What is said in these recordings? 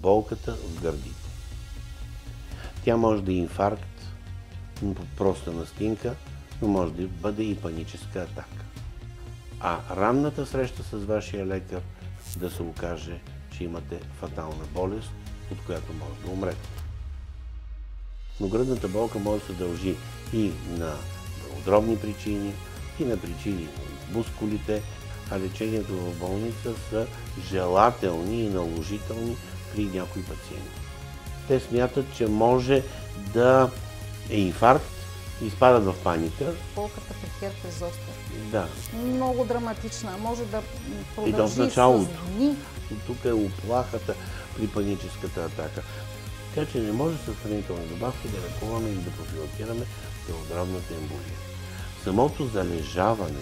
болката в гърдите. Тя може да е инфаркт, проста настинка, но може да бъде и паническа атака. А ранната среща с вашия лекар да се окаже, че имате фатална болест, от която може да умрете. Но гръдната болка може да се дължи и на белодробни причини, и на причини от мускулите, а лечението в болница са желателни и наложителни при някои пациенти. Те смятат, че може да е инфаркт, изпадат в паника. Болката при херпес зостер. Да. Много драматична. Може да И то в продължи началото. с дни. Тук е оплахата при паническата атака. Така че не може с хранителни добавки да лекуваме или да профилактираме белодробната емболия. Самото залежаване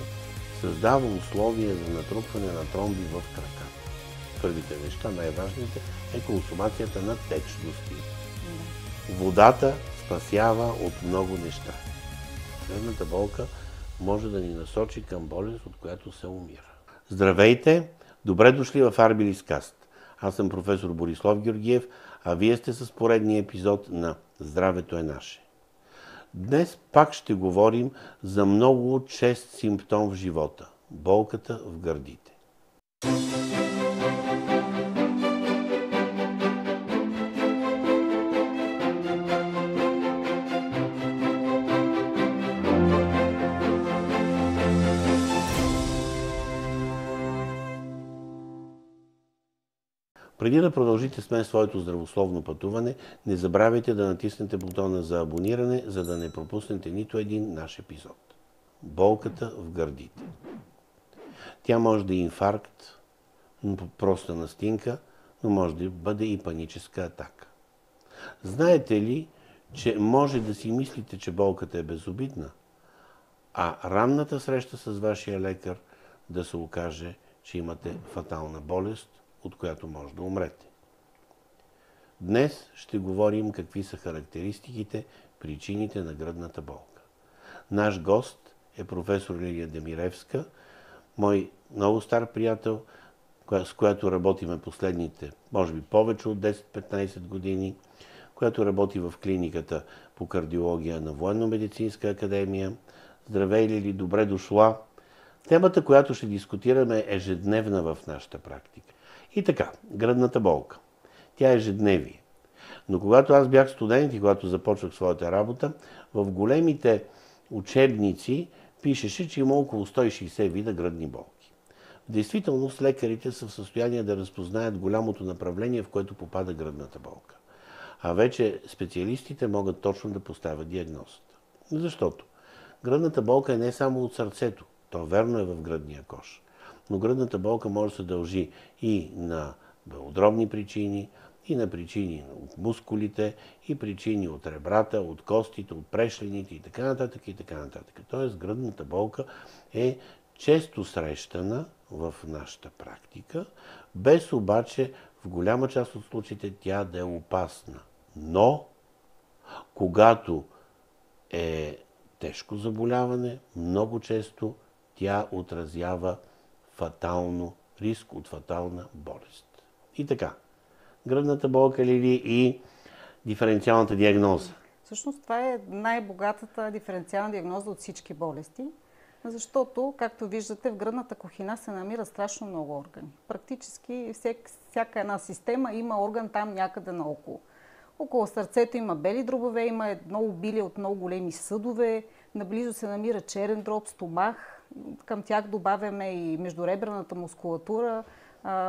създава условия за натрупване на тромби в краката. Първите неща, най-важните, е консумацията на течности. Водата спасява от много неща. Гръдната болка може да ни насочи към болест, от която се умира. Здравейте! Добре дошли в Арбилискаст. Аз съм професор Борислав Георгиев, а вие сте с поредния епизод на Здравето е наше. Днес пак ще говорим за много чест симптом в живота – болката в гърдите. Преди да продължите с мен своето здравословно пътуване, не забравяйте да натиснете бутона за абониране, за да не пропуснете нито един наш епизод. Болката в гърдите. Тя може да е инфаркт, проста настинка, но може да бъде и паническа атака. Знаете ли, че може да си мислите, че болката е безобидна, а ранната среща с вашия лекар да се окаже, че имате фатална болест, от която може да умрете. Днес ще говорим какви са характеристиките, причините на гръдната болка. Наш гост е професор Лилия Демиревска, мой много стар приятел, с която работиме последните, може би повече от 10-15 години, която работи в клиниката по кардиология на Военно-медицинска академия. Здравей, Лили, добре дошла. Темата, която ще дискутираме, е ежедневна в нашата практика. И така, гръдната болка. Тя е ежедневие. Но когато аз бях студент и когато започнах своята работа, в големите учебници пишеше, че има около 160 вида гръдни болки. В действителност лекарите са в състояние да разпознаят голямото направление, в което попада гръдната болка. А вече специалистите могат точно да поставят диагнозата. Защото гръдната болка е не само от сърцето, то верно е в гръдния кош. Но гръдната болка може да се дължи и на белодробни причини, и на причини от мускулите, и причини от ребрата, от костите, от прешлените и така нататък, и така нататък. Тоест гръдната болка е често срещана в нашата практика, без обаче в голяма част от случаите тя да е опасна. Но, когато е тежко заболяване, много често тя отразява фатално риск от фатална болест. И така, гръдната болка, Лили, и диференциалната диагноза. Всъщност това е най-богатата диференциална диагноза от всички болести, защото, както виждате, в гръдната кухина се намира страшно много органи. Практически всяка една система има орган там някъде наоколо. Около сърцето има бели дробове, има едно обилие от много големи съдове, наблизо се намира черен дроб, стомах, към тях добавяме и междуребрената мускулатура,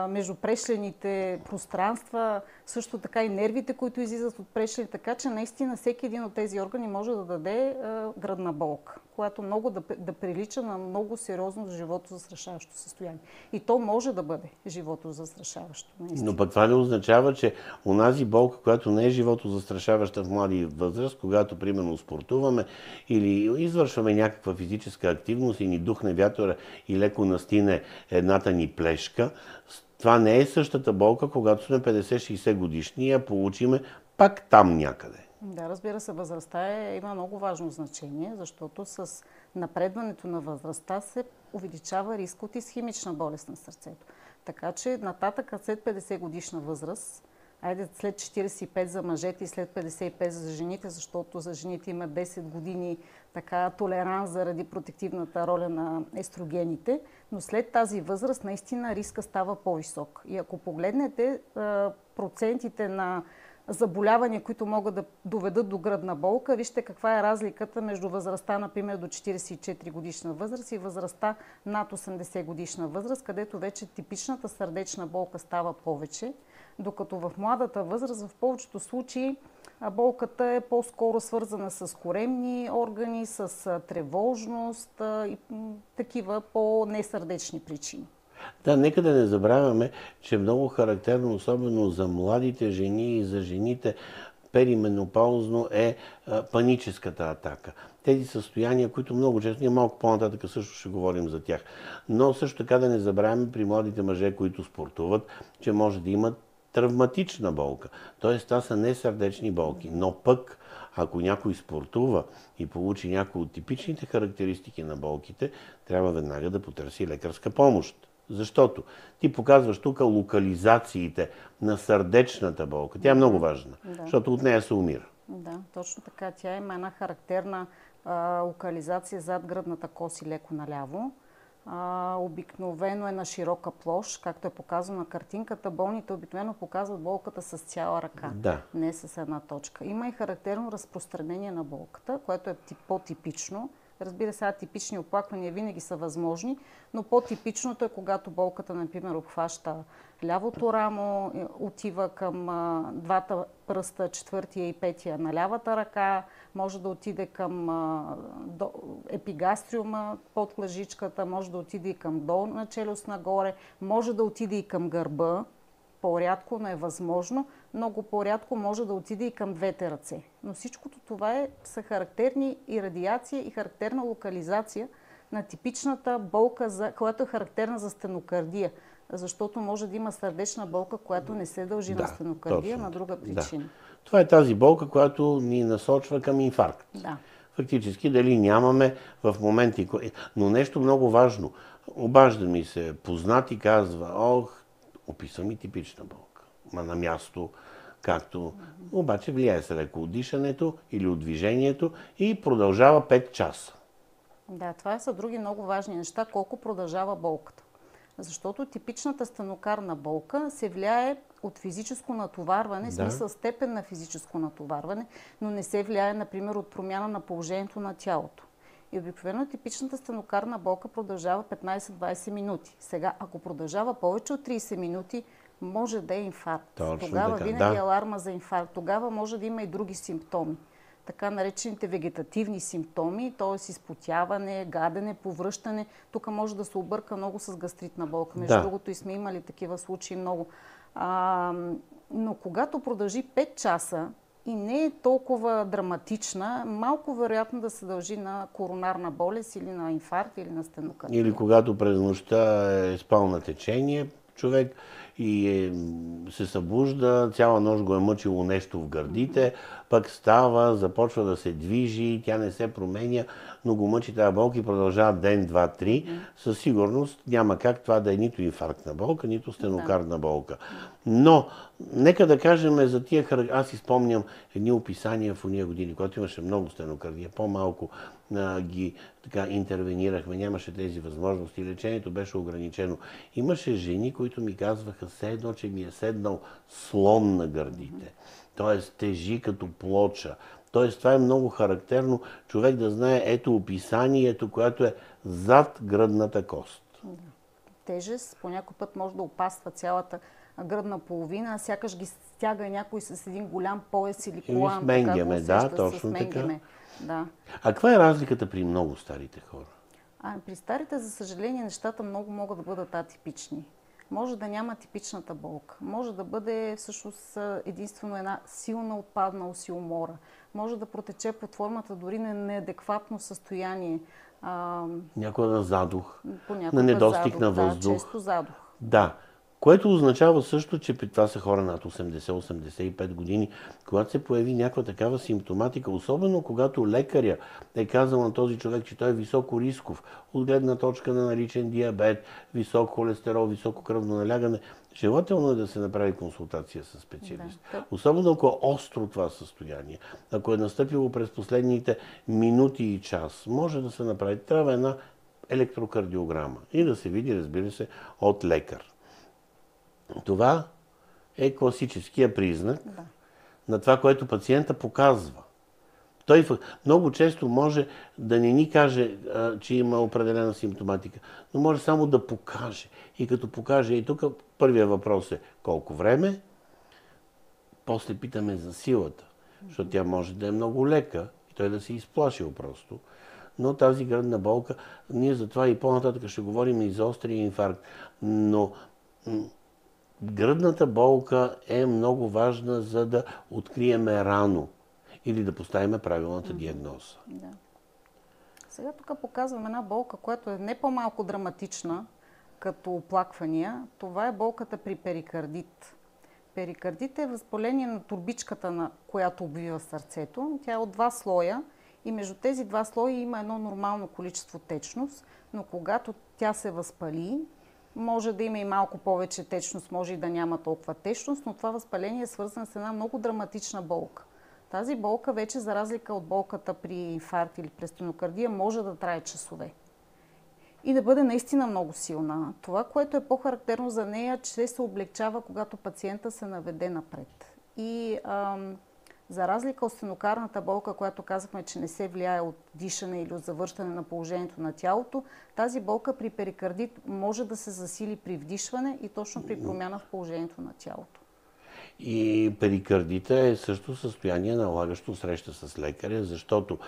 между прешлените пространства, също така и нервите, които излизат от прешлени, така че наистина всеки един от тези органи може да даде гръдна болка, която много да прилича на много сериозно животозастрашаващо състояние. И то може да бъде животозастрашаващо. Но пък това не означава, че онази болка, която не е животозастрашаваща в млади възраст, когато примерно спортуваме или извършваме някаква физическа активност и ни духне вятъра и леко настине едната ни плешка, това не е същата болка, когато сме 50-60 годишни и я получиме пак там някъде. Да, разбира се, възрастта има много важно значение, защото с напредването на възрастта се увеличава риск от исхемична болест на сърцето. Така че нататък след 50 годишна възраст Айде след 45 за мъжете и след 55 за жените, защото за жените има 10 години така толеранс заради протективната роля на естрогените, но след тази възраст наистина риска става по-висок. И ако погледнете процентите на заболявания, които могат да доведат до гръдна болка, вижте каква е разликата между възрастта, например, до 44 годишна възраст и възрастта над 80 годишна възраст, където вече типичната сърдечна болка става повече, докато в младата възраст в повечето случаи болката е по-скоро свързана с коремни органи, с тревожност и такива по-несърдечни причини. Да, нека да не забравяме, че е много характерно, особено за младите жени и за жените, перименопаузно е паническата атака. Тези състояния, които много често, ние малко по-нататък също ще говорим за тях. Но също така да не забравяме при младите мъже, които спортуват, че може да имат травматична болка. Тоест, това са не сърдечни болки. Но пък, ако някой спортува и получи някои от типичните характеристики на болките, трябва веднага да потърси лекарска помощ. Защото ти показваш тук локализациите на сърдечната болка. Тя е много важна, защото от нея се умира. Да, точно така. Тя има една характерна локализация зад гръдната кост и леко наляво. Обикновено е на широка площ, както е показано на картинката. Болните обикновено показват болката с цяла ръка, не с една точка. Има и характерно разпространение на болката, което е по-типично. Разбира се, атипични оплаквания винаги са възможни, но по-типичното е когато болката, например, обхваща лявото рамо, отива към двата пръста, четвъртия и петия на лявата ръка, може да отиде към епигастриума под лъжичката, може да отиде и към долна челюст нагоре, може да отиде и към гърба. По-рядко, но е възможно. Много по-рядко може да отиде и към двете ръце. Но всичкото това са характерни и радиация, и характерна локализация на типичната болка, която е характерна за стенокардия. Защото може да има сърдечна болка, която не се дължи на стенокардия, на друга причина. Да. Това е тази болка, която ни насочва към инфаркт. Да. Фактически дали нямаме в моменти... Но нещо много важно. Обажда ми се познат и казва, описва ми типична болка. Ма на място, както... Обаче влияе се леко от дишането или от движението и продължава 5 часа. Да, това са други много важни неща, колко продължава болката. Защото типичната стенокарна болка се влияе от физическо натоварване, в смисъл степен на физическо натоварване, но не се влияе, например, от промяна на положението на тялото. И обикновено типичната стенокарна болка продължава 15-20 минути. Сега, ако продължава повече от 30 минути, може да е инфаркт. Тогава винаги е аларма за инфаркт. Тогава може да има и други симптоми. Така наречените вегетативни симптоми, т.е. изпотяване, гадене, повръщане. Тук може да се обърка много с гастритна болка. Между другото и сме имали такива случаи много. Но когато продължи 5 часа, и не е толкова драматична, малко вероятно да се дължи на коронарна болест или на инфаркт или на стенокардия. Или когато през нощта е спал на течение човек и се събужда, цяла нощ го е мъчило нещо в гърдите, пък става, започва да се движи, тя не се променя, но го мъчи тази болка и продължава ден, два, три. Със сигурност няма как това да е нито инфарктна болка, нито стенокардна болка. Но, нека да кажем за тия характеристики. Аз си спомням едни описания в уния години, когато имаше много стенокардия, по-малко ги така интервенирахме, нямаше тези възможности, лечението беше ограничено. Имаше жени, които ми казваха все едно, че ми е седнал слон на гърдите. Тоест тежи като плоча. Тоест това е много характерно човек да знае ето описанието, което е зад гръдната кост. Тежест по някой път може да опасва цялата гръдна половина, сякаш ги стяга някой с един голям пояс или колан. Или с менгеме, точно така. Да. А каква е разликата при много старите хора? При старите, за съжаление, нещата много могат да бъдат атипични. Може да няма типичната болка. Може да бъде всъщност единствено една силна отпадналост и умора. Може да протече под формата дори на неадекватно състояние. Някога на задух, на недостиг на въздух. Да, често задух. Да. Което означава също, че това са хора над 80-85 години, когато се появи някаква такава симптоматика, особено когато лекаря е казал на този човек, че той е високо рисков, от гледна точка на наличен диабет, висок холестерол, високо кръвно налягане, желателно е да се направи консултация с специалист. Да. Особено ако е остро това състояние, ако е настъпило през последните минути и час, може да се направи. Трябва една електрокардиограма и да се види, разбира се, от лекар. Това е класическия признак на това, което пациента показва. Той много често може да не ни каже, че има определена симптоматика, но може само да покаже. И като покаже, и тук първият въпрос е колко време, после питаме за силата, защото тя може да е много лека и той да се изплашил просто. Но тази гръдна болка, ние затова и по-нататък ще говорим и за острия инфаркт, но гръдната болка е много важна, за да откриеме рано или да поставим правилната диагноза. Да. Сега тук показвам една болка, която е не по-малко драматична като оплаквания. Това е болката при перикардит. Перикардит е възпаление на турбичката, на която обвива сърцето. Тя е от два слоя и между тези два слоя има едно нормално количество течност, но когато тя се възпали, може да има и малко повече течност, може и да няма толкова течност, но това възпаление е свързано с една много драматична болка. Тази болка вече, за разлика от болката при инфаркт или при стенокардия, може да трае часове. И да бъде наистина много силна. Това, което е по-характерно за нея, че се облегчава, когато пациента се наведе напред. И за разлика от стенокарната болка, която казахме, че не се влияе от дишане или от завършване на положението на тялото, тази болка при перикардит може да се засили при вдишване и точно при промяна в положението на тялото. И перикардита е също състояние, налагащо среща с лекаря, защото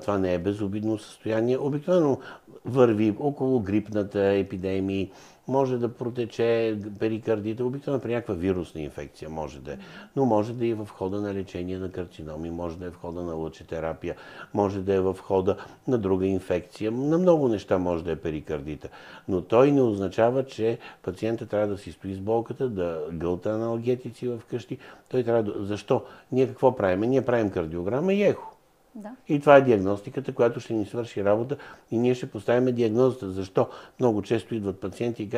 това не е безобидно състояние. Обикновено върви около грипната епидемия, може да протече перикардита, обикновено при някаква вирусна инфекция може да е, но може да е в хода на лечение на карциноми, може да е в хода на лъчетерапия, може да е в хода на друга инфекция, на много неща може да е перикардита. Но той не означава, че пациентът трябва да си стои с болката, да гълта аналгетици вкъщи. Той трябва да... Защо? Ние какво правим? Ние правим кардиограма и ехо. Да. И това е диагностиката, която ще ни свърши работа и ние ще поставим диагнозата. Защо? Много често идват пациенти и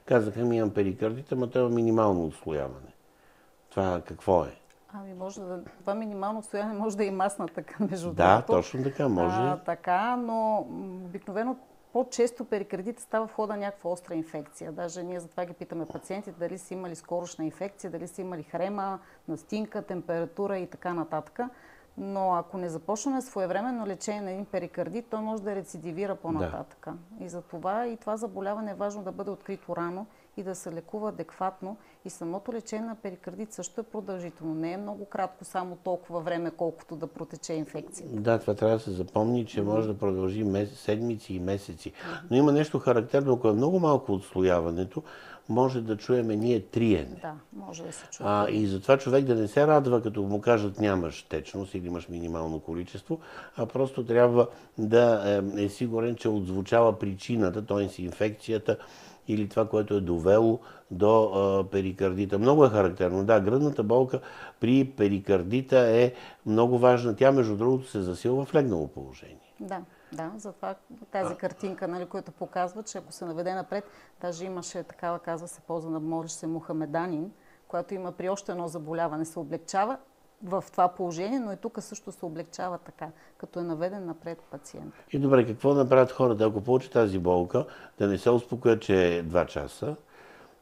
казаха ми имам перикардит, ама това е минимално отслояване. Това какво е? Това минимално отслояване може да е и масна така, между другото. Да, точно така, може. Така, но обикновено по-често перикардит става в хода на някаква остра инфекция. Даже ние затова ги питаме пациентите дали са имали скорошна инфекция, дали са имали хрема, настинка, температура и така нататък. Но ако не започнем своевременно лечение на един перикардит, той може да рецидивира по-нататък. Да. И за това и това заболяване е важно да бъде открито рано и да се лекува адекватно. И самото лечение на перикардит също е продължително. Не е много кратко, само толкова време, колкото да протече инфекцията. Да, това трябва да се запомни, че може да продължи седмици и месеци. Но има нещо характерно, ако е много малко отслояването, може да чуеме ние триене. Да, може да се чуе. И затова човек да не се радва, като му кажат нямаш течност или имаш минимално количество, а просто трябва да е сигурен, че отзвучава причината, т.е. инфекцията или това, което е довело до перикардита. Много е характерно. Да, гръдната болка при перикардита е много важна. Тя, между другото, се засилва в легнало положение. Да, затова тази картинка, която показва, че ако се наведе напред, даже имаше такава, казва се, полза на Мориш се мухамеданин, която има при още едно заболяване, се облегчава в това положение, но и тук също се облегчава така, като е наведен напред пациент. И добре, какво направят хората, ако получат тази болка, да не се успокоят, че е 2 часа,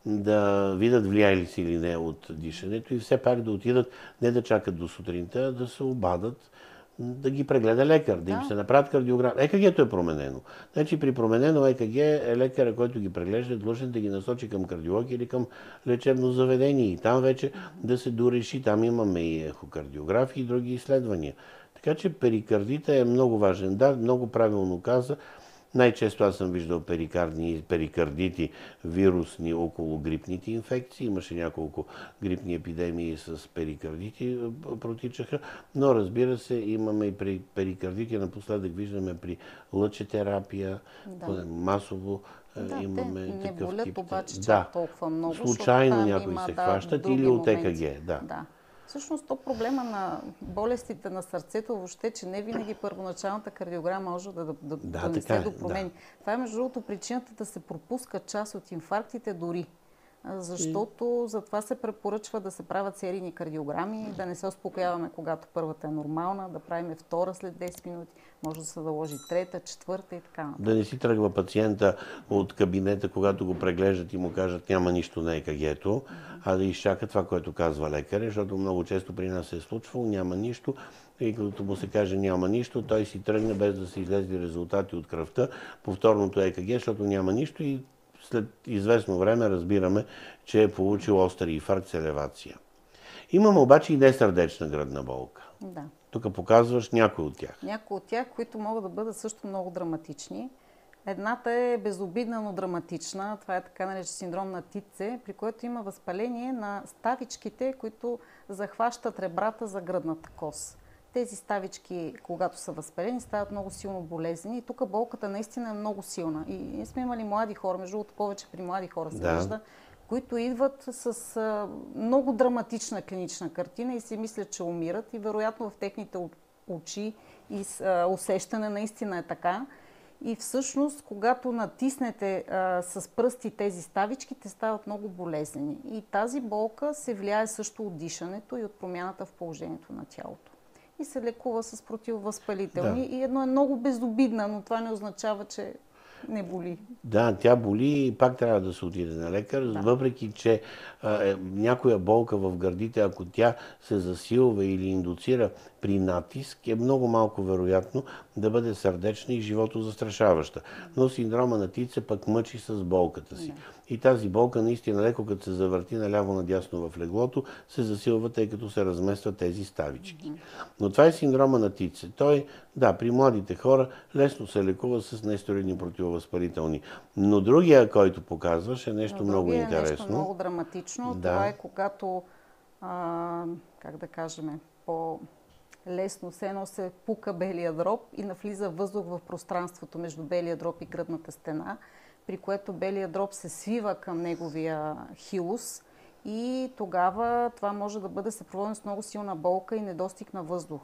да видят влияе ли си или не от дишането и все пак да отидат, не да чакат до сутринта, да се обадат, да ги прегледа лекар, да им се направят кардиограма. ЕКГ-то е променено. Значи при променено ЕКГ лекаря, който ги преглежда, е длъжен да ги насочи към кардиолог или към лечебно заведение. И там вече да се дореши. Там имаме и ехокардиографии и други изследвания. Така че перикардита е много важен. Да, много правилно каза. Най-често аз съм виждал перикардити вирусни около грипните инфекции. Имаше няколко грипни епидемии с перикардити протичаха. Но разбира се, имаме и перикардити. Напоследък виждаме при лъчетерапия, масово Да, имаме те не такъв болят тип. обаче Да, чак толкова много, случайно там някои има се хващат други или от моменти. ЕКГ. Да. Да. Всъщност то проблема на болестите на сърцето въобще, че не винаги първоначалната кардиограма може да Да, донесе така е, до промени. да. Това е между другото причината да се пропуска част от инфарктите дори. И Защото затова се препоръчва да се правят серийни кардиограми, да не се успокояваме, когато първата е нормална, да правим втора след 10 минути, може да се наложи трета, четвърта и така да нататък. не си тръгва пациента от кабинета, когато го преглеждат и му кажат няма нищо на ЕКГ-то, а да изчака това, което казва лекаря, защото много често при нас се е случвало, няма нищо. И като му се каже няма нищо, той си тръгне без да се излезли резултати от кръвта, повторното ЕКГ, защото няма нищо и след известно време разбираме, че е получил остър инфаркт с елевация. Имаме обаче и несърдечна гръдна болка. Да. Тук показваш някой от тях. Някои от тях, които могат да бъдат също много драматични. Едната е безобидна, но драматична. Това е така наречен синдром на Титце, при който има възпаление на ставичките, които захващат ребрата за гръдната кост. Тези ставички, когато са възпалени, стават много силно болезнени. И тук болката наистина е много силна. И ние сме имали млади хора, между другото повече при млади хора се вижда, които идват с много драматична клинична картина и си мислят, че умират. И вероятно в техните очи и усещане наистина е така. И всъщност, когато натиснете с пръсти тези ставички, те стават много болезнени. И тази болка се влияе също от дишането и от промяната в положението на тялото. И се лекува с противовъзпалителни. И едно е много безобидна, но това не означава, че не боли. Да, тя боли и пак трябва да се отиде на лекар, въпреки че някоя болка в гърдите, ако тя се засилва или индуцира при натиск, е много малко вероятно да бъде сърдечна и живото застрашаваща. Но синдрома на Титце пък мъчи с болката си. И тази болка наистина леко, като се завърти наляво-надясно в леглото, се засилва, тъй като се разместват тези ставички. Но това е синдрома на Титце. Той, да, при младите хора лесно се лекува с нестероидни противовъзпалителни. Но другия, който показваш, е нещо много интересно. Нещо много драматично. Да. Това е когато, как да кажем, по-лесно все едно се пука белия дроб и навлиза въздух в пространството между белия дроб и гръдната стена, при което белия дроб се свива към неговия хилус и тогава това може да бъде съпроводено с много силна болка и недостиг на въздух.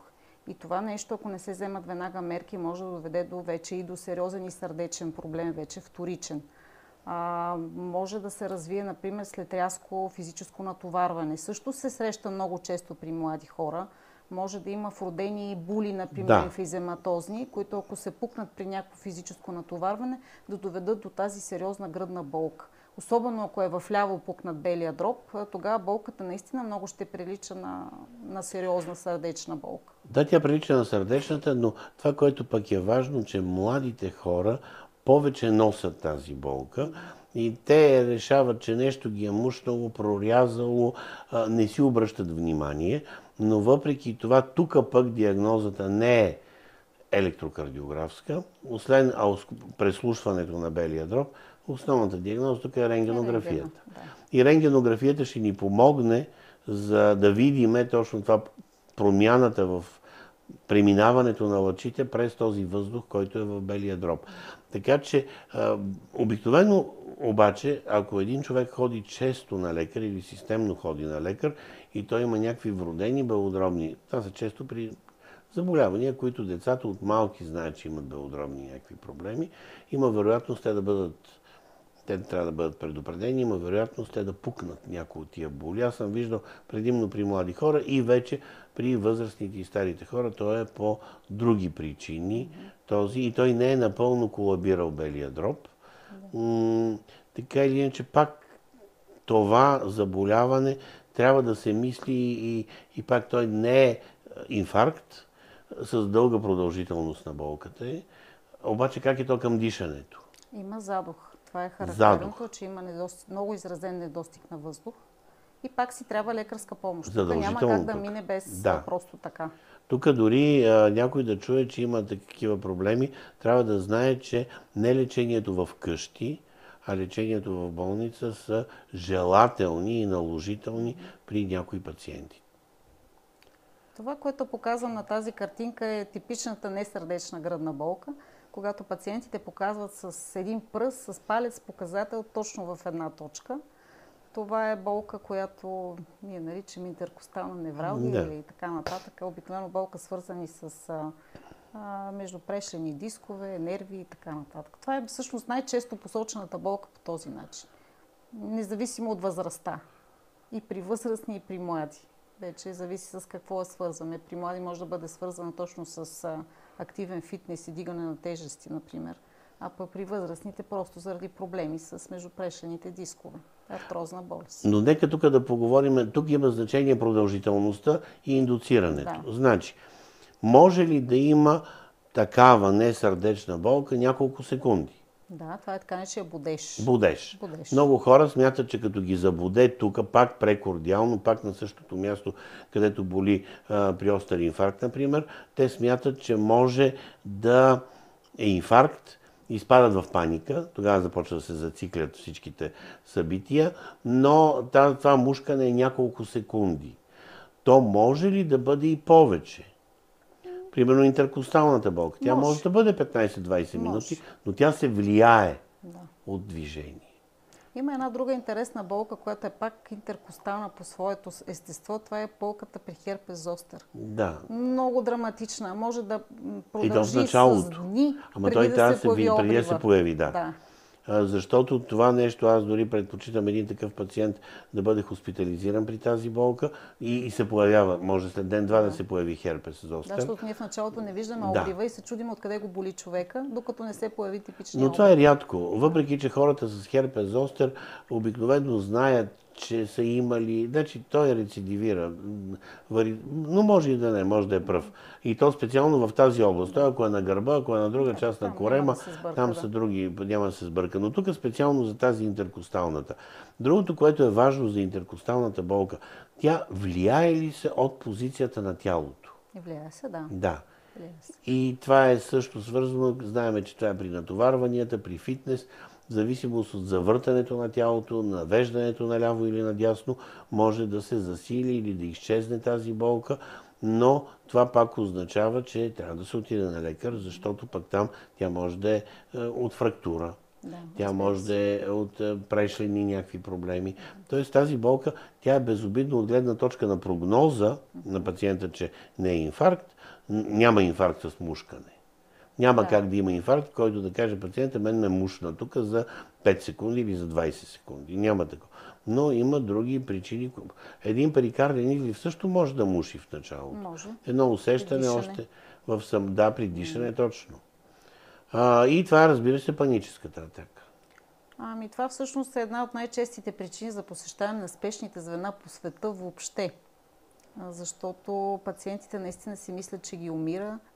И това нещо, ако не се вземат веднага мерки, може да доведе до вече и до сериозен и сърдечен проблем, вече вторичен. Може да се развие, например, след рязко физическо натоварване. Също се среща много често при млади хора. Може да има вродени були, например, емфизематозни, които ако се пукнат при някакво физическо натоварване, да доведат до тази сериозна гръдна болка. Особено ако е вляво пукнат белия дроб, тогава болката наистина много ще прилича на сериозна сърдечна болка. Да, тя прилича на сърдечната, но това, което пък е важно, че младите хора повече носят тази болка и те решават, че нещо ги е мушнало, прорязало, не си обръщат внимание, но въпреки това, тук пък диагнозата не е електрокардиографска, освен преслушването на белия дроб, основната диагноза тук е рентгенографията. И рентгенографията ще ни помогне за да видим точно това промяната в преминаването на лъчите през този въздух, който е в белия дроб. Така че обикновено обаче, ако един човек ходи често на лекар или системно ходи на лекар и той има някакви вродени белодробни, това са често при заболявания, които децата от малки знаят, че имат белодробни някакви проблеми, има вероятност те трябва да бъдат предупредени, има вероятност те да пукнат някои от тия боли. Аз съм виждал предимно при млади хора и вече при възрастните и старите хора, то е по други причини. И той не е напълно колабирал белия дроб. Така или иначе пак това заболяване трябва да се мисли и пак той не е инфаркт с дълга продължителност на болката. Обаче как е то към дишането? Има задух. Това е характерното, че има много изразен недостиг на въздух и пак си трябва лекарска помощ. Тук няма как да мине без просто така. Тук дори някой да чуе, че има такива проблеми, трябва да знае, че не лечението в къщи, а лечението в болница са желателни и наложителни при някои пациенти. Това, което показвам на тази картинка е типичната несърдечна гръдна болка. когато пациентите показват с един пръст, с палец показател точно в една точка. Това е болка, която ние наричаме интеркостална невралгия или така нататък. Обикновено болка свързани с междупрешлени дискове, нерви и така нататък. Това е всъщност най-често посочената болка по този начин. Независимо от възрастта. И при възрастни, и при млади. Вече зависи с какво е свързане. При млади може да бъде свързана точно с активен фитнес и дигане на тежести, например. А пък при възрастните просто заради проблеми с междупрешените дискове. Артрозна болест. Но нека тук да поговорим. Тук има значение продължителността и индуцирането. Да. Значи, може ли да има такава несърдечна болка няколко секунди? Да, това е така наречен будеж. Будеж. Много хора смятат, че като ги забуде тук, пак прекордиално, пак на същото място, където боли при остър инфаркт, например, те смятат, че може да е инфаркт, изпадат в паника, тогава започва да се зациклят всичките събития, но това мушкане е няколко секунди. То може ли да бъде и повече? Примерно интеркосталната болка. Тя може да бъде 15-20 минути, но тя се влияе от движение. Има една друга интересна болка, която е пак интеркостална по своето естество. Това е болката при херпес зостер. Да. Много драматична. Може да продължи с дни, преди да се появи обрива. Преди да се появи, да. Защото това нещо, аз дори предпочитам един такъв пациент да бъде хоспитализиран при тази болка и се появява, може след ден-два да се появи херпес зостер. Да, защото ние в началото не виждаме обрива и се чудим откъде го боли човека, докато не се появи типичния Но това е рядко. Въпреки че хората с херпес зостер обикновено знаят, че са имали, значи той рецидивира, но може и да не, може да е пръв. И то специално в тази област. Той ако е на гърба, ако е на друга част на корема, там са други, няма да се сбърка. Но тук специално за тази интеркосталната. Другото, което е важно за интеркосталната болка, тя влияе ли се от позицията на тялото? Влияе се, да. Да. И това е също свързано, знаем, че това е при натоварванията, при фитнес, в зависимост от завъртането на тялото, навеждането наляво или надясно, може да се засили или да изчезне тази болка, но това пак означава, че трябва да се отиде на лекар, защото пък там тя може да е от фрактура. Тя може да е от прешлени някакви проблеми. Тоест тази болка, тя е безобидна от гледна точка на прогноза на пациента, че не е инфаркт, няма инфаркт с мушкане. Няма как да има инфаркт, който да каже пациента, мен ме мушна тук за 5 секунди или за 20 секунди. Няма такова. Но има други причини. Един перикарден излив също може да муши в началото. Може. Едно усещане още при дишане точно. И това, разбира се, паническата атака. Това всъщност е една от най-честите причини за посещаване на спешните звена по света въобще. Защото пациентите наистина си мислят,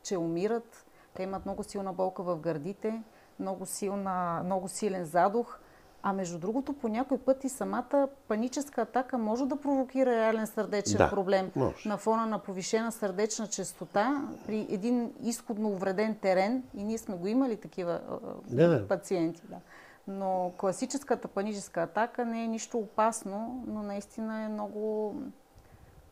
че умират. Те имат много силна болка в гърдите, много силен задух. А между другото, по някой път и самата паническа атака може да провокира реален сърдечен проблем на фона на повишена сърдечна честота при един изходно увреден терен. И ние сме го имали такива пациенти. Да. Но класическата паническа атака не е нищо опасно, но наистина е много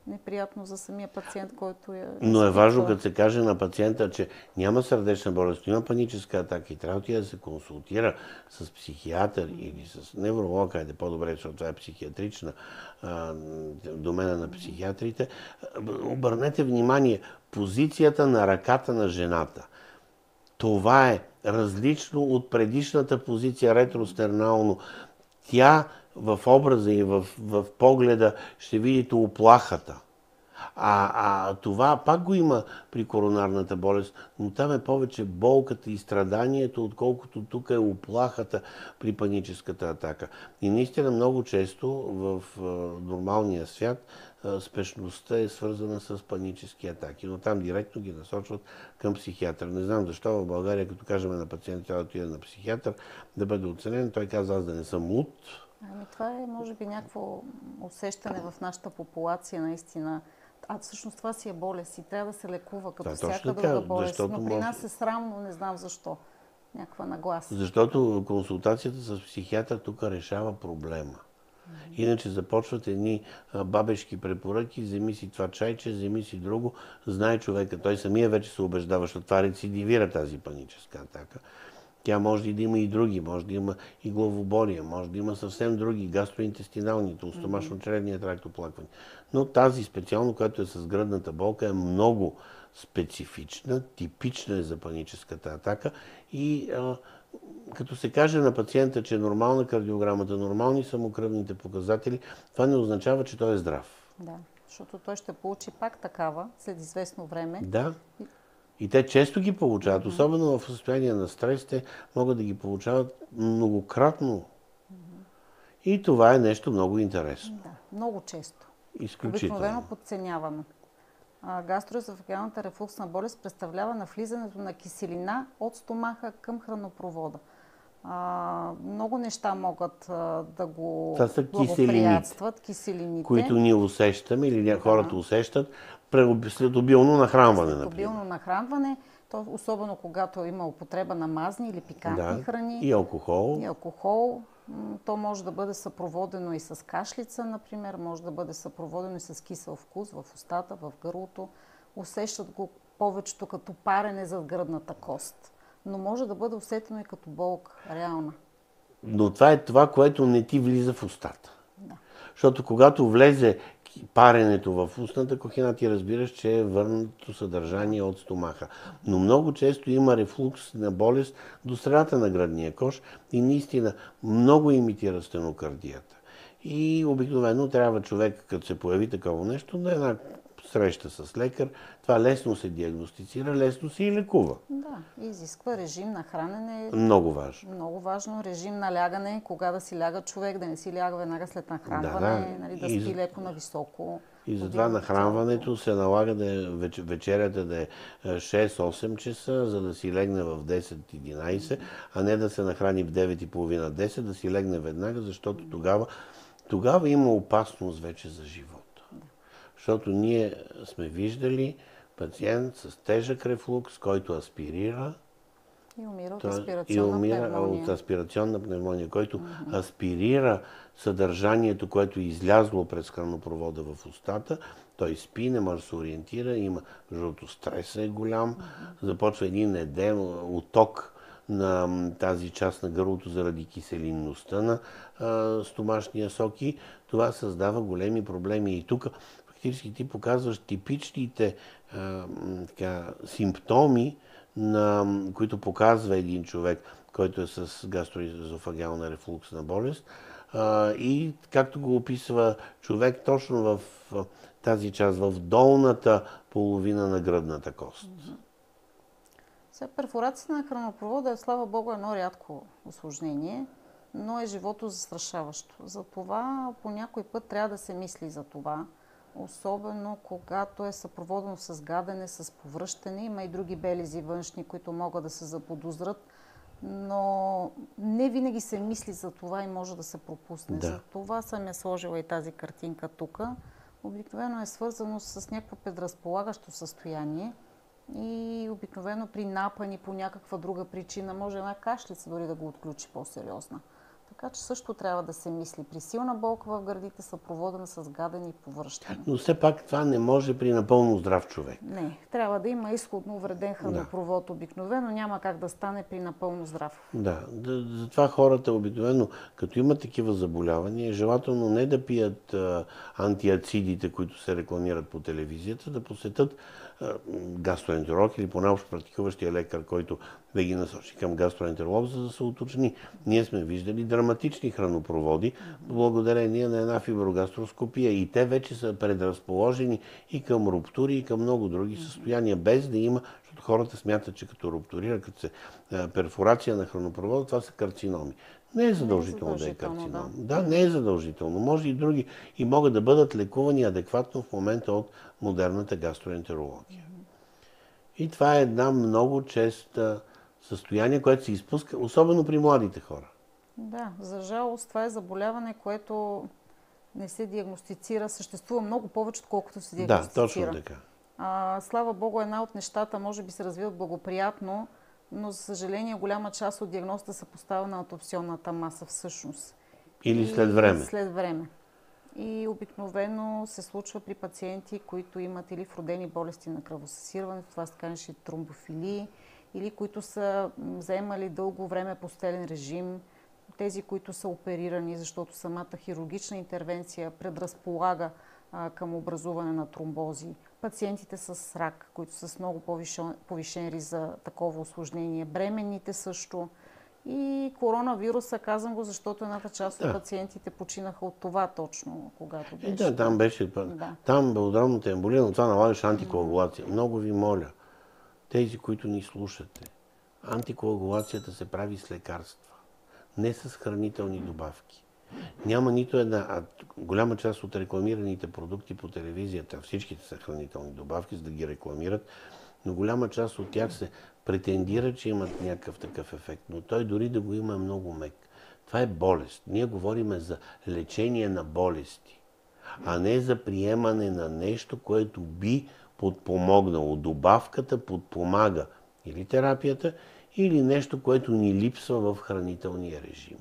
неприятно за самия пациент, който е... Но е важно, като се каже на пациента, че няма сърдечна болест, има паническа атака и трябва да се консултира с психиатър или с невролог, айде по-добре, защото това е психиатрична домена на психиатрите. Обърнете внимание, позицията на ръката на жената. Това е различно от предишната позиция ретростернално. Тя в образа и в погледа ще видите уплахата. Това пак го има при коронарната болест, но там е повече болката и страданието, отколкото тук е уплахата при паническата атака. И наистина много често в нормалния свят спешността е свързана с панически атаки, но там директно ги насочват към психиатър. Не знам защо в България, като кажем на пациент, трябва да отиде на психиатър, да бъде оценен, той каза, аз да не съм луд. Това е, може би, някакво усещане в нашата популация, наистина. Всъщност това си е болест и трябва да се лекува като всяка друга болест. Но при нас е срамно, не знам защо. Някаква нагласа. Защото консултацията с психиатър тук решава проблема. Иначе започват едни бабешки препоръки, вземи си това чайче, вземи си друго. Знае човека, той самия вече се убеждава, защото това рецидивира тази паническа атака. Тя може да има и други, може да има и главоболие, може да има съвсем други, гастроинтестиналните, стомашно-чревния тракт оплаквания. Но тази специално, която е с гръдната болка, е много специфична, типична е за паническата атака и като се каже на пациента, че е нормална кардиограмата, нормални са му кръвните показатели, това не означава, че той е здрав. Да, защото той ще получи пак такава след известно време. Да. И те често ги получават, особено в състояние на стрес, те могат да ги получават многократно. И това е нещо много интересно. Да, много често. Изключително. Обикновено подценявано. Гастроезофагеалната рефлуксна болест представлява навлизането на киселина от стомаха към хранопровода. Много неща могат да го благоприятстват. Киселините, които ние усещаме или хората усещат след обилно нахранване. След обилно нахранване, особено когато има употреба на мазни или пикантни храни. И алкохол. И алкохол. То може да бъде съпроводено и с кашлица, например, може да бъде съпроводено и с кисел вкус в устата, в гърлото. Усещат го повечето като парене зад гръдната кост. Но може да бъде усетено и като болка, реална. Но това е това, което не ти влиза в устата. Да. Защото когато влезе паренето в устната кухина, ти разбираш, че е върнато съдържание от стомаха. Но много често има рефлукс на болест до средата на гръдния кош и наистина много имитира стенокардията. И обикновено трябва човек, като се появи такова нещо, да една среща с лекар. Това лесно се диагностицира, лесно се и лекува. Да, изисква режим на хранене. Много важно. Много важно. Режим на лягане, кога да си ляга човек, да не си ляга веднага след нахранване, да спи леко на високо. И затова нахранването се налага вечерята да е 6-8 часа, за да си легне в 10-11, а не да се нахрани в 9:30-10, да си легне веднага, защото тогава има опасност вече за живота. Защото ние сме виждали пациент с тежък рефлукс, който аспирира и умира от аспирационна пневмония, който аспирира съдържанието, което е излязло през хранопровода в устата. Той спи, не може да се ориентира, има, защото стресът е голям, започва един едем, отток на тази част на гърлото заради киселинността на стомашния сок и това създава големи проблеми. И тук фактически ти показваш типичните симптоми, които показва един човек, който е с гастроезофагеална рефлуксна болест. И както го описва човек точно в тази част, в долната половина на гръдната кост. Перфорацията на хранопровода е, слава Богу, едно рядко усложнение, но е живото застрашаващо. Затова по някой път трябва да се мисли за това. Особено когато е съпроводено с гадене, с повръщане. Има и други белези външни, които могат да се заподозрат, но не винаги се мисли за това и може да се пропусне. Да. За това съм я сложила и тази картинка тук. Обикновено е свързано с някакво предразполагащо състояние и обикновено при напани по някаква друга причина може една кашлица дори да го отключи по-сериозна. Така че също трябва да се мисли при силна болка в гърдите, съпроводена с гадене и повръщане. Но все пак това не може при напълно здрав човек. Не, трябва да има изходно увреден хранопровод обикновено, няма как да стане при напълно здрав. Да, затова хората обикновено, като имат такива заболявания, желателно не да пият антиацидите, които се рекламират по телевизията, да посетят гастроентеролог или по-наобщо практикуващия лекар, който да ги насочи към гастроентеролог, за да се уточни. Ние сме виждали драматични хранопроводи, благодарение на една фиброгастроскопия и те вече са предразположени и към руптури, и към много други състояния, без да има, защото хората смятат, че като руптурира, като се перфорация на хранопровода, това са карциноми. Не е задължително да е карцином. Да, не е задължително. Може и други. И могат да бъдат лекувани адекватно в момента от модерната гастроентерология. И това е една много честа състояние, което се изпуска, особено при младите хора. Да, за жалост това е заболяване, което не се диагностицира. Съществува много повече, отколкото се диагностицира. Да, точно така. Слава Богу, една от нещата може би се развиват благоприятно, но за съжаление голяма част от диагнозата се поставя на аутопсионната маса всъщност. Или след време. След време. И обикновено се случва при пациенти, които имат или вродени болести на кръвосъсирването, това се казваше тромбофилии, или които са вземали дълго време постелен режим, тези, които са оперирани, защото самата хирургична интервенция предразполага към образуване на тромбози, пациентите с рак, които са с много повишен риск за такова усложнение, бременните също. И коронавируса, казвам го, защото едната част от пациентите починаха от това точно, когато беше. Да, там беше. Там белодробната емболия, но това налагаше антикоагулация. Много ви моля, тези, които ни слушате, антикоагулацията се прави с лекарства, не с хранителни добавки. Няма нито една, голяма част от рекламираните продукти по телевизията, всичките са хранителни добавки, за да ги рекламират, но голяма част от тях се претендира, че имат някакъв такъв ефект, но той дори да го има много мек. Това е болест. Ние говорим за лечение на болести, а не за приемане на нещо, което би подпомогнало. Добавката подпомага или терапията, или нещо, което ни липсва в хранителния режим.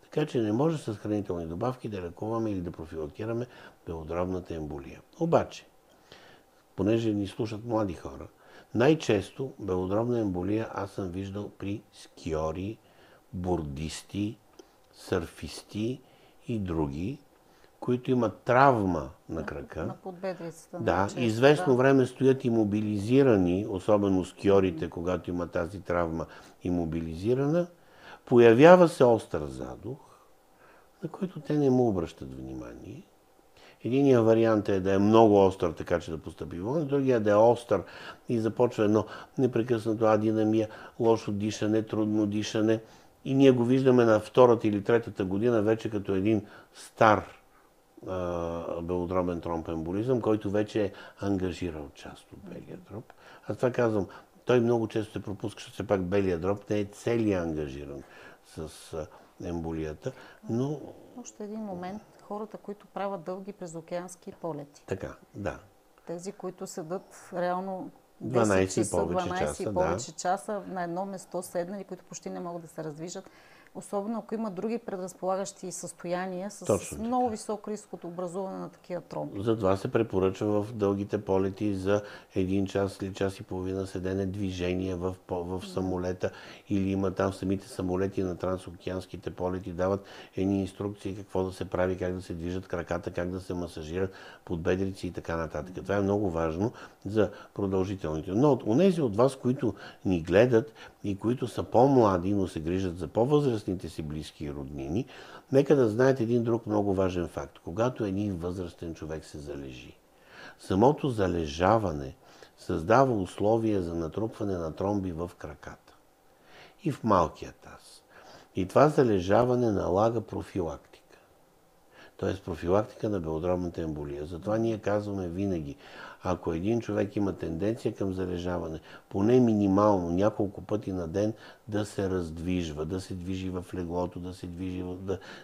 Така че не може с хранителни добавки да лекуваме или да профилактираме белодробната емболия. Обаче, понеже ни слушат млади хора, най-често белодробна емболия аз съм виждал при скиори, бордисти, сърфисти и други, които имат травма на крака. На подбедрицата. Да, известно време стоят имобилизирани, особено скиорите, когато има тази травма имобилизирана. Появява се остър задух, на който те не му обръщат внимание. Единият вариант е да е много остър, така че да постъпи вълна, другия да е остър и започва едно непрекъснато адинамия, лошо дишане, трудно дишане. И ние го виждаме на втората или третата година вече като един стар белодробен тромбоемболизъм, който вече е ангажирал част от белия дроб. Аз това казвам, той много често се пропуска, защото все пак белия дроб не е целият ангажиран с емболията, но... Още един момент, хората, които правят дълги презокеански полети. Така, да. Тези, които седат реално 12 часа, и повече часа на едно место седнали, които почти не могат да се раздвижат. Особено ако има други предразполагащи състояния с много висок риск от образуване на такива тромби. Затова се препоръчва в дългите полети за 1 час или час и половина седене, движение в самолета, или има там самите самолети на трансокеанските полети, дават едни инструкции какво да се прави, как да се движат краката, как да се масажират подбедрици и така нататък. Това е много важно за продължителните. Но от онези от вас, които ни гледат и които са по-млади, но се грижат за по-възрастните си близки и роднини, нека да знаете един друг много важен факт. Когато един възрастен човек се залежи, самото залежаване създава условия за натрупване на тромби в краката и в малкия таз. И това залежаване налага профилактика. Т.е. профилактика на белодробната емболия. Затова ние казваме винаги, ако един човек има тенденция към залежаване, поне минимално няколко пъти на ден да се раздвижва, да се движи в леглото, да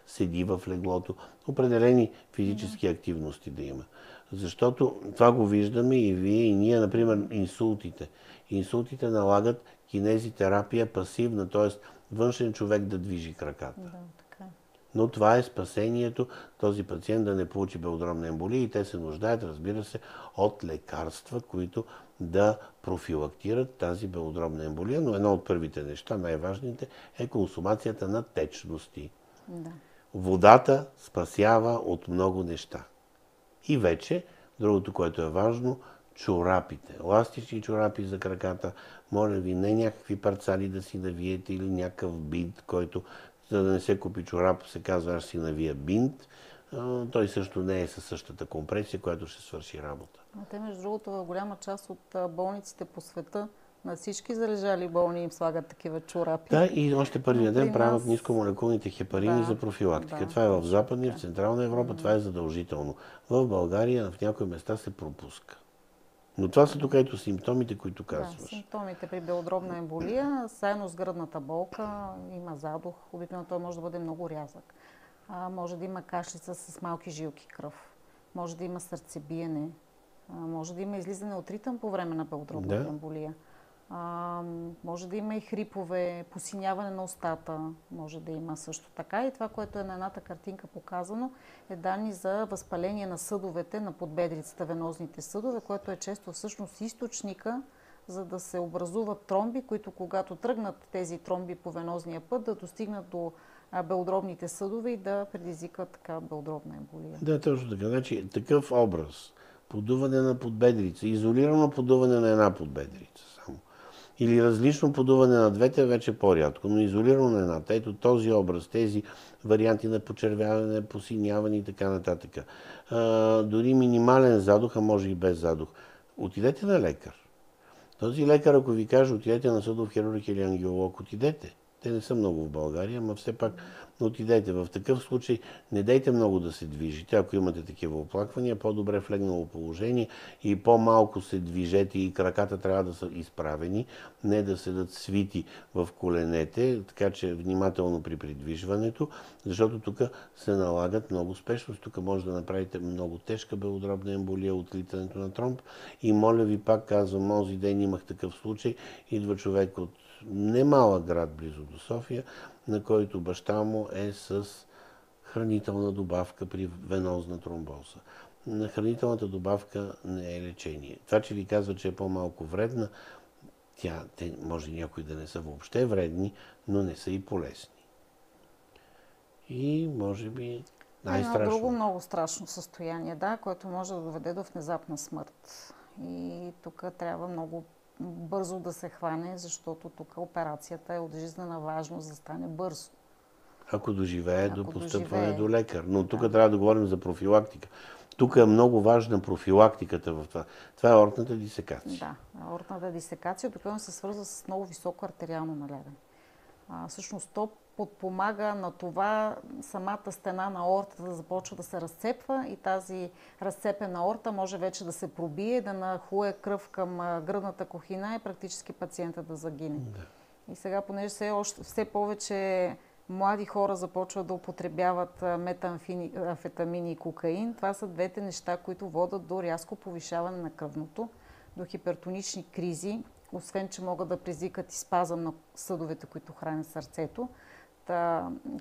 седи в леглото, определени физически активности да има. Защото това го виждаме и вие, и ние, например, инсултите. Инсултите налагат кинезитерапия пасивна, т.е. външен човек да движи краката. Но това е спасението този пациент да не получи белодробна емболия и те се нуждаят, разбира се, от лекарства, които да профилактират тази белодробна емболия. Но едно от първите неща, най-важните, е консумацията на течности. Да. Водата спасява от много неща. И вече, другото, което е важно, чорапите. Еластични чорапи за краката. Моля ви, не някакви парцали да си навиете или някакъв бинт, който, за да не се купи чорап, се казва, аз си навия бинт. Той също не е със същата компресия, която ще свърши работа. Те, между другото, в голяма част от болниците по света, на всички залежали болни им слагат такива чорапи. Да, и още първия ден правят нискомолекулните хепарини за профилактика. Това е в Западна и в Централна Европа, това е задължително. В България в някои места се пропуска. Но това са тук ето симптомите, които казваш. Да, симптомите при белодробна емболия, заедно с гръдната болка, има задух, обикновено той може да бъде много рязък. Може да има кашлица с малки жилки кръв, може да има сърцебиене, може да има излизане от ритъм по време на белодробната емболия. Може да има и хрипове, посиняване на устата, може да има също така. И това, което е на едната картинка показано, е данни за възпаление на съдовете на подбедрицата, венозните съдове, което е често всъщност източника, за да се образуват тромби, които когато тръгнат тези тромби по венозния път, да достигнат до белодробните съдове и да предизвикат така белодробна емболия. Да, точно така. Значи, такъв образ, подуване на подбедрица, изолирано подуване на една подбедрица само, или различно подуване на двете, вече по-рядко, но изолирано на едната. Ето този образ, тези варианти на почервяване, посиняване и така нататък. Дори минимален задух, а може и без задух. Отидете на лекар. Този лекар, ако ви каже, отидете на съдов хирург или ангиолог, отидете. Те не са много в България, но все пак отидете. В такъв случай не дайте много да се движите. Ако имате такива оплаквания, по-добре в легнало положение и по-малко се движете и краката трябва да са изправени, не да седат свити в коленете, така че внимателно при придвижването, защото тук се налагат много спешност. Тук може да направите много тежка белодробна емболия от литането на тромб. И моля ви, пак казвам, онзи ден имах такъв случай. Идва човек от немалък град близо до София, на който баща му е с хранителна добавка при венозна тромбоза. Хранителната добавка не е лечение. Това, че ви казва, че е по-малко вредна, те може някои да не са въобще вредни, но не са и полезни. И може би най-страшно. Едно друго много страшно състояние, да, което може да доведе до внезапна смърт. И тук трябва много бързо да се хване, защото тук операцията е от жизнена важност да стане бързо. Ако доживее до постъпване до лекар. Но тук трябва да говорим за профилактика. Тук е много важна профилактиката в това. Това е аортната дисекация. Да, аортната дисекация обикновено се свързва с много високо артериално налягане. Всъщност то подпомага на това самата стена на аортата да започва да се разцепва и тази разцепена аорта може вече да се пробие, да нахлуе кръв към гръдната кухина и практически пациента да загине. Да. И сега, понеже все повече млади хора започват да употребяват метамфетамини и кокаин, това са двете неща, които водят до рязко повишаване на кръвното, до хипертонични кризи, освен че могат да предизвикат и спазъм на съдовете, които хранят сърцето.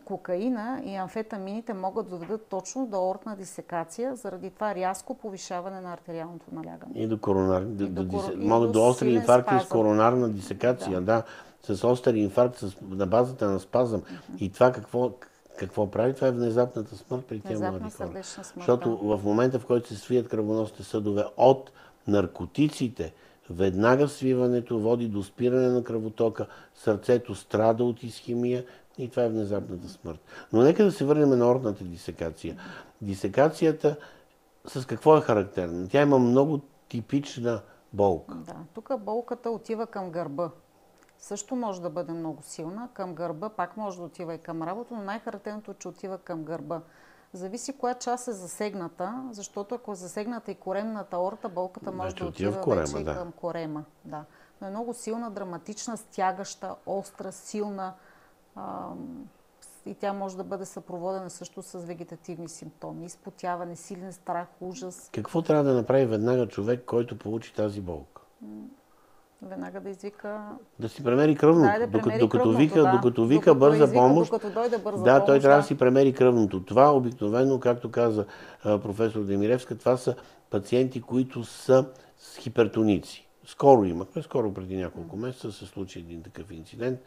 Кокаина и амфетамините могат да доведат точно до аортна дисекация, заради това рязко повишаване на артериалното налягане. И до могат до остри инфаркти с коронарна дисекация, да. С остър инфаркт на базата на спазъм. И това какво прави? Това е внезапната смърт при тези млади хора. Защото в момента, в който се свият кръвоносните съдове от наркотиците, веднага свиването води до спиране на кръвотока, сърцето страда от исхемия и това е внезапната смърт. Но нека да се върнем на аортната дисекация. Дисекацията с какво е характерна? Тя има много типична болка. Да, тук болката отива към гърба. Също може да бъде много силна. Към гърба пак може да отива и към работа, но най-характерното е, че отива към гърба. Зависи коя част е засегната, защото ако е засегната и коремната аорта, болката може да отива вече и към корема. Да. Но е много силна, драматична, стягаща, остра, силна и тя може да бъде съпроводена също с вегетативни симптоми. Изпотяване, силен страх, ужас. Какво трябва да направи веднага човек, който получи тази болка? Веднага да извика... Да си премери кръвното. Докато вика бърза помощ. Докато дойде бърза помощ. Той трябва да си премери кръвното. Това обикновено, както каза професор Демиревска, това са пациенти, които са с хипертоници. Скоро имахме, преди няколко месеца се случи един такъв инцидент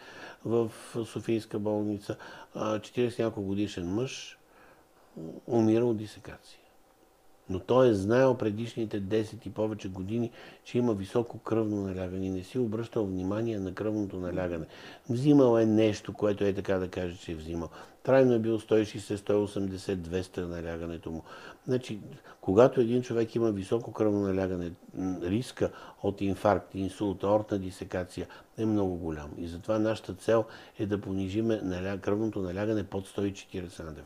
в Софийска болница. 40 няколко годишен мъж умира от дисекация. Но той е знаел предишните 10 и повече години, че има високо кръвно налягане и не си обръщал внимание на кръвното налягане. Взимал е нещо, което е така да каже, че е взимал. Трайно е бил 160, 180, 200 налягането му. Значи, когато един човек има високо кръвно налягане, риска от инфаркт, инсулт, аортна дисекация е много голям. И затова нашата цел е да понижим кръвното налягане под 140 на 90.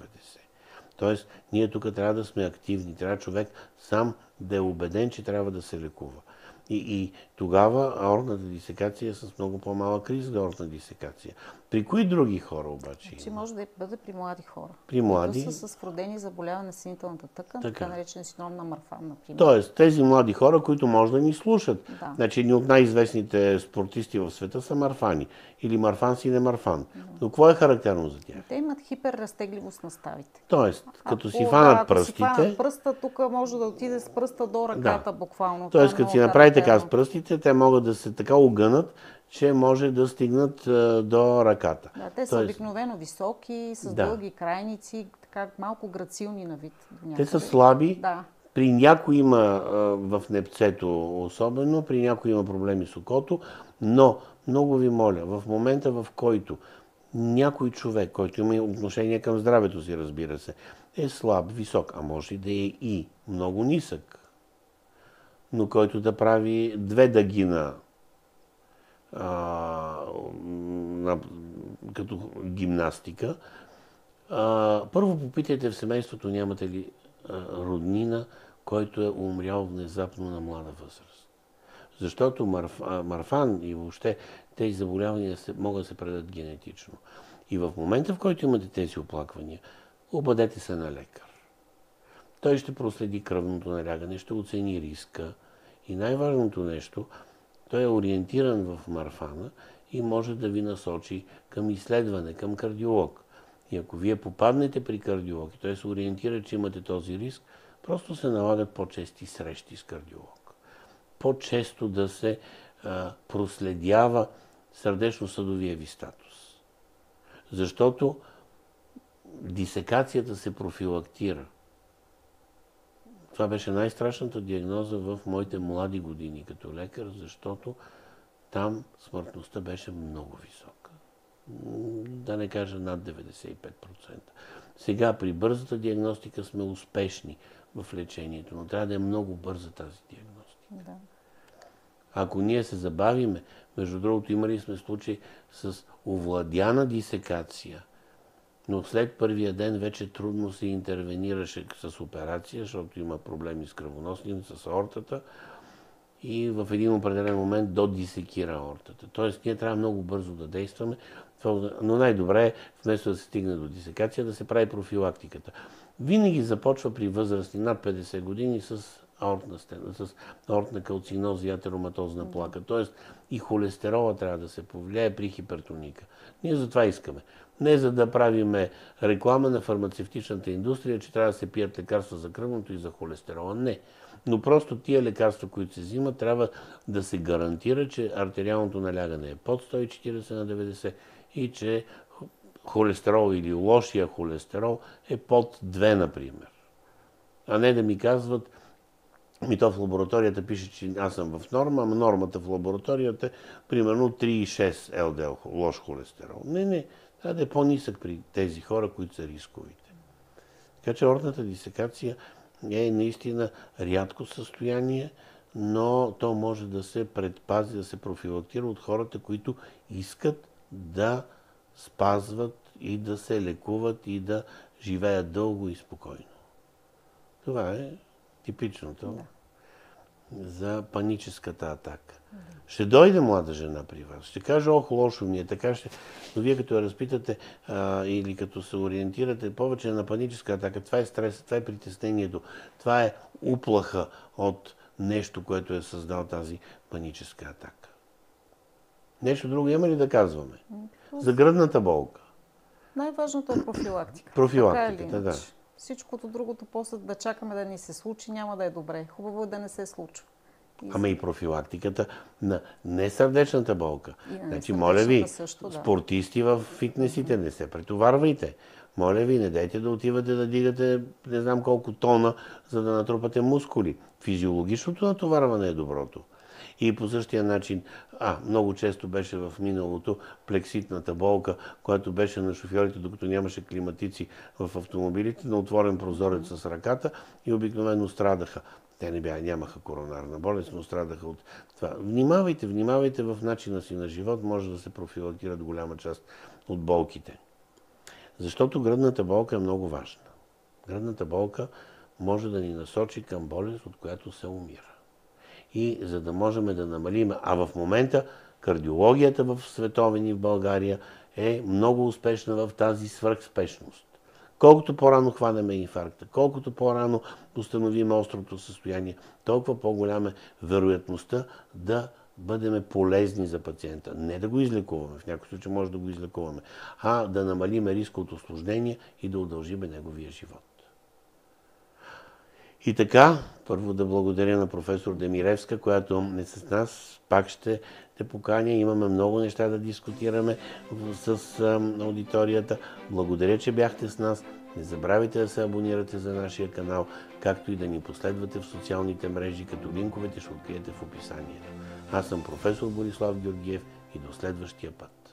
Тоест, ние тук трябва да сме активни. Трябва човек сам да е убеден, че трябва да се лекува. И тогава аортната дисекация е с много по-малък риск за аортна дисекация. При кои други хора обаче Значи има? може да бъде при млади хора. При млади? Които са с вродени заболяване на съединителната тъкан, така наречен синдром на Марфан, например. Тоест, тези млади хора, които може да ни слушат. Да. Значи, едни от най-известните спортисти в света са Марфани. Или Марфан си не Марфан. Но какво е характерно за тях? Те имат хиперразтегливост на ставите. Тоест, като си фанат пръстите... Ако си фанат пръста, тук може да отиде с пръста до ръката, буквално. Тоест, като си направи така с пръстите, те могат да се така огънат, че може да стигнат до ръката. Да, те са обикновено високи, с дълги крайници, така малко грацилни на вид. Те са слаби. Да. При някой има в непцето особено, при някой има проблеми с окото, но много ви моля, в момента в който някой човек, който има отношение към здравето си, разбира се, е слаб, висок, а може да е и много нисък, но който да прави 2 дъгина като гимнастика, първо попитайте в семейството нямате ли роднина, който е умрял внезапно на млада възраст. Защото Марфан и въобще тези заболявания могат да се предадат генетично. И в момента, в който имате тези оплаквания, обадете се на лекар. Той ще проследи кръвното налягане, ще оцени риска. И най-важното нещо, той е ориентиран в Марфана и може да ви насочи към изследване, към кардиолог. И ако вие попаднете при кардиолог и той се ориентира, че имате този риск, просто се налагат по-чести срещи с кардиолог. По-често да се проследява сърдечно-съдовия ви статус. Защото дисекацията се профилактира. Това беше най-страшната диагноза в моите млади години като лекар, защото там смъртността беше много висока. Да не кажа над 95%. Сега при бързата диагностика сме успешни в лечението, но трябва да е много бърза тази диагностика. Да. Ако ние се забавиме, между другото имали сме случай с овладяна дисекация, но след първия ден вече трудно се интервенираше с операция, защото има проблеми с кръвоносните, с аортата и в един определен момент додисекира аортата. Тоест ние трябва много бързо да действаме, но най-добре е вместо да се стигне до дисекация да се прави профилактиката. Винаги започва при възрастни над 50 години с аортна стена, с аортна калциноза и атероматозна плака. Тоест и холестерола трябва да се повлияе при хипертоника. Ние за това искаме. Не за да правиме реклама на фармацевтичната индустрия, че трябва да се пият лекарства за кръвното и за холестерола. Не. Но просто тия лекарства, които се взимат, трябва да се гарантира, че артериалното налягане е под 140 на 90 и че холестерол или лошия холестерол е под 2, например. А не да ми казват, то в лабораторията пише, че аз съм в норма, ама нормата в лабораторията е примерно 3,6 ЛДЛ, лош холестерол. Не. Трябва да е по-нисък при тези хора, които са рисковите. Така че аортната дисекация е наистина рядко състояние, но то може да се предпази, да се профилактира от хората, които искат да спазват и да се лекуват и да живеят дълго и спокойно. Това е типичното за паническата атака. Ще дойде млада жена при вас, ще каже, ох, лошо ми е, така ще... Но вие като я разпитате или като се ориентирате повече на паническа атака, това е стрес, това е притеснението, това е уплаха от нещо, което е създал тази паническа атака. Нещо друго има ли да казваме? За гръдната болка. Най-важното е профилактика. Профилактиката, да. Всичкото другото, после да чакаме да ни се случи, няма да е добре. Хубаво е да не се случва. Ама и профилактиката на несърдечната болка. Значи, моля ви, също, да. Спортисти в фитнесите, не се претоварвайте. Моля ви, не дайте да отивате да дигате не знам колко тона, за да натрупате мускули. Физиологичното натоварване е доброто. И по същия начин, много често беше в миналото плекситната болка, която беше на шофьорите, докато нямаше климатици в автомобилите, на отворен прозорец с ръката и обикновено страдаха. Те нямаха коронарна болест, но страдаха от това. Внимавайте в начина си на живот, може да се профилактират голяма част от болките. Защото гръдната болка е много важна. Гръдната болка може да ни насочи към болест, от която се умира. И за да можем да намалим, а в момента кардиологията в световен и в България е много успешна в тази свръхспешност. Колкото по-рано хванеме инфаркта, колкото по-рано установим острото състояние, толкова по-голяма е вероятността да бъдем полезни за пациента. Не да го излекуваме, в някой случай може да го излекуваме, а да намалим риска от усложнение и да удължим неговия живот. И така, първо да благодаря на професор Демиревска, която е с нас. Пак ще те поканя. Имаме много неща да дискутираме с аудиторията. Благодаря, че бяхте с нас. Не забравяйте да се абонирате за нашия канал, както и да ни последвате в социалните мрежи, като линковете ще откриете в описанието. Аз съм професор Борислав Георгиев и до следващия път.